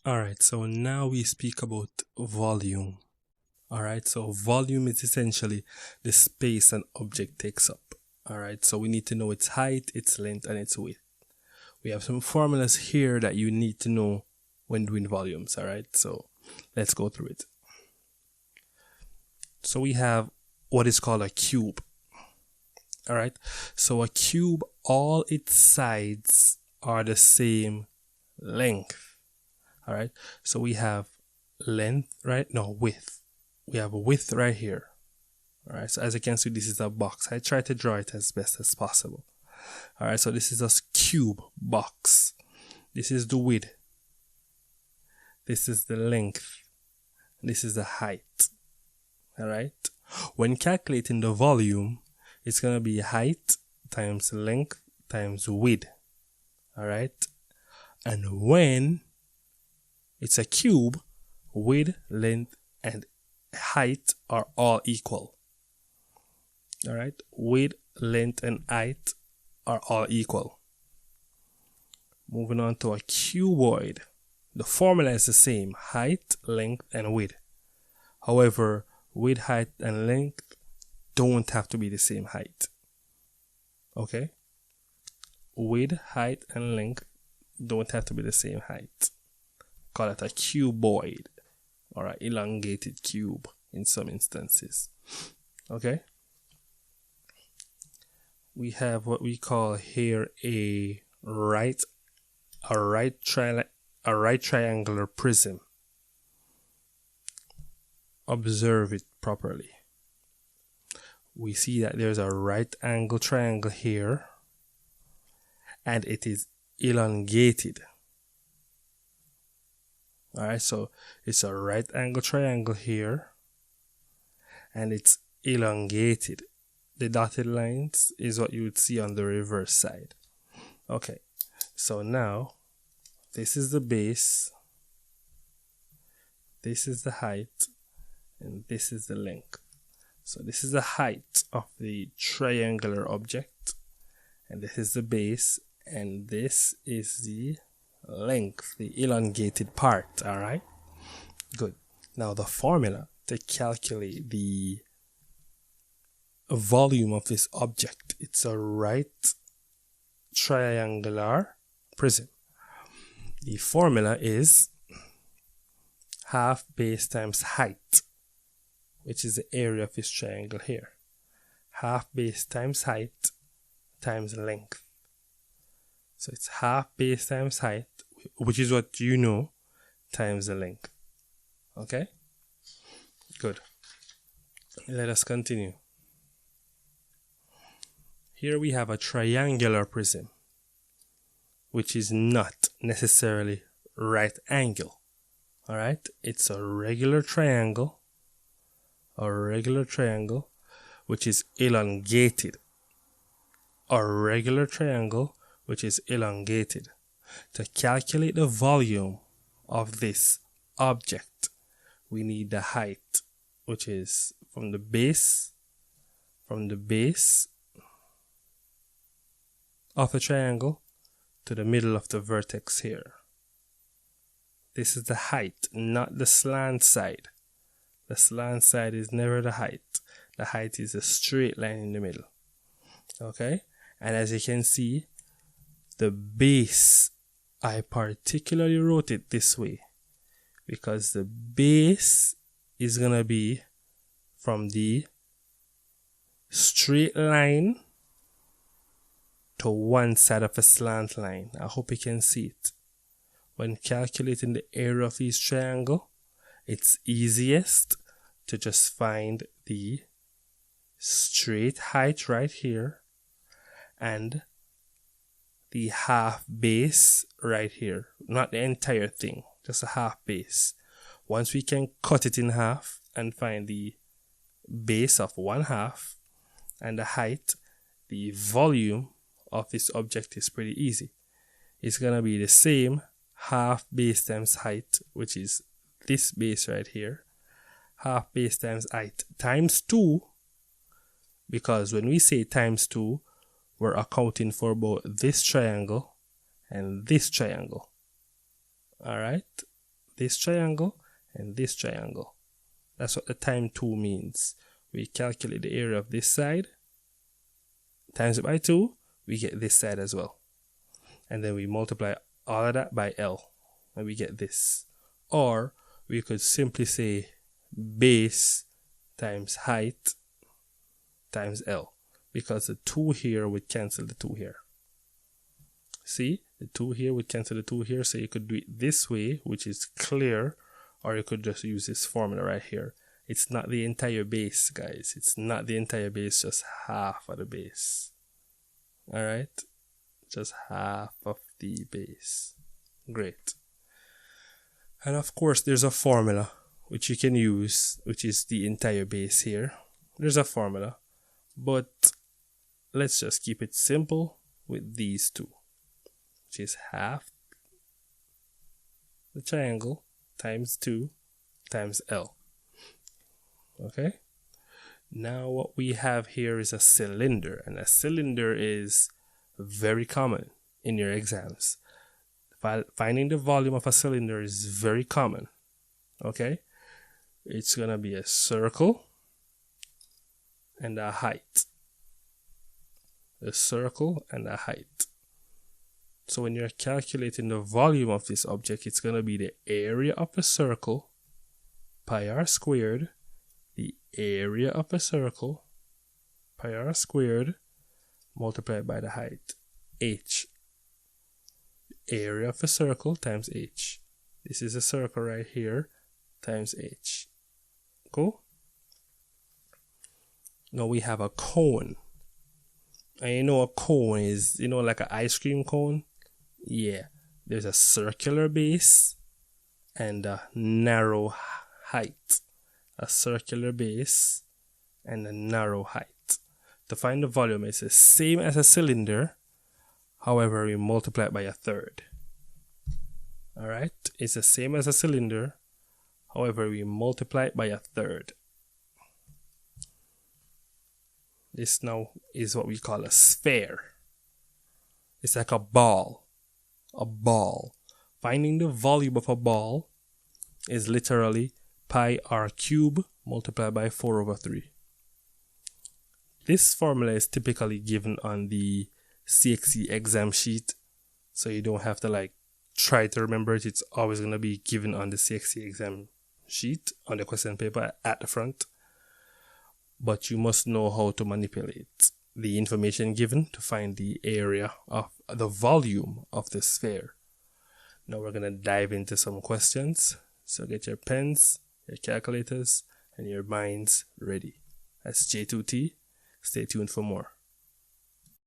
Alright, so now we speak about volume. Alright, so volume is essentially the space an object takes up. Alright, so we need to know its height, its length, and its width. We have some formulas here that you need to know when doing volumes. Alright, so let's go through it. So we have what is called a cube. Alright, so a cube, all its sides are the same length. Alright, so we have length, right? No, width. We have a width right here. Alright, so as you can see, this is a box. I try to draw it as best as possible. Alright, so this is a cube box. This is the width. This is the length. This is the height. Alright, when calculating the volume, it's going to be height times length times width. Alright, and when it's a cube, width, length, and height are all equal. Alright, width, length, and height are all equal. Moving on to a cuboid. The formula is the same, height, length, and width. However, width, height, and length don't have to be the same height. Okay? Width, height, and length don't have to be the same height. Call it a cuboid or an elongated cube in some instances. Okay? We have what we call here a right triangular prism. Observe it properly. We see that there's a right angle triangle here and it is elongated. Alright, so it's a right angle triangle here and it's elongated. The dotted lines is what you would see on the reverse side. Okay, so now this is the base, this is the height, and this is the length. So this is the height of the triangular object, and this is the base, and this is the length, the elongated part. Alright, good. Now the formula to calculate the volume of this object, it's a right triangular prism. The formula is half base times height, which is the area of this triangle here. Half base times height times length. So it's half base times height, which is what you know, times the length. Okay? Good. Let us continue. Here we have a triangular prism, which is not necessarily right angle. Alright? It's a regular triangle. Which is elongated. A regular triangle which is elongated. To calculate the volume of this object, we need the height, which is from the base of the triangle to the middle of the vertex here. This is the height, not the slant side. The slant side is never the height. The height is a straight line in the middle. Okay? And as you can see, the base, I particularly wrote it this way because the base is going to be from the straight line to one side of a slant line. I hope you can see it. When calculating the area of each triangle, it's easiest to just find the straight height right here and the half base right here. Not the entire thing, just a half base. Once we can cut it in half and find the base of 1/2 and the height, the volume of this object is pretty easy. It's going to be the same half base times height, which is this base right here. Half base times height times 2, because when we say times 2, we're accounting for both this triangle and this triangle. Alright, this triangle and this triangle. That's what the time 2 means. We calculate the area of this side, times it by 2, we get this side as well. And then we multiply all of that by L, and we get this. Or we could simply say base times height times L, because the 2 here would cancel the 2 here. See, the 2 here would cancel the 2 here, so you could do it this way, which is clear, or you could just use this formula right here. It's not the entire base, guys. It's not the entire base, just half of the base. Alright? Just half of the base. Great. And of course, there's a formula which you can use, which is the entire base here. There's a formula, but let's just keep it simple with these two, which is half the triangle times 2 times L. Okay? Now what we have here is a cylinder, and a cylinder is very common in your exams. Finding the volume of a cylinder is very common. Okay? It's going to be a circle and a height. A circle and a height. So when you're calculating the volume of this object, it's going to be the area of a circle, pi r squared, the area of a circle, pi r squared, multiplied by the height, h. Area of a circle times h. This is a circle right here, times h. Cool? Now we have a cone. And you know a cone is, you know, like an ice cream cone? Yeah. There's a circular base and a narrow height. A circular base and a narrow height. To find the volume, it's the same as a cylinder. However, we multiply it by a third. Alright? It's the same as a cylinder. However, we multiply it by a third. This now is what we call a sphere. It's like a ball. A ball. Finding the volume of a ball is literally pi r cubed multiplied by 4 over 3. This formula is typically given on the CXC exam sheet, so you don't have to like try to remember it. It's always going to be given on the CXC exam sheet on the question paper at the front. But you must know how to manipulate the information given to find the area of the volume of the sphere. Now we're going to dive into some questions. So get your pens, your calculators, and your minds ready. That's J2T. Stay tuned for more.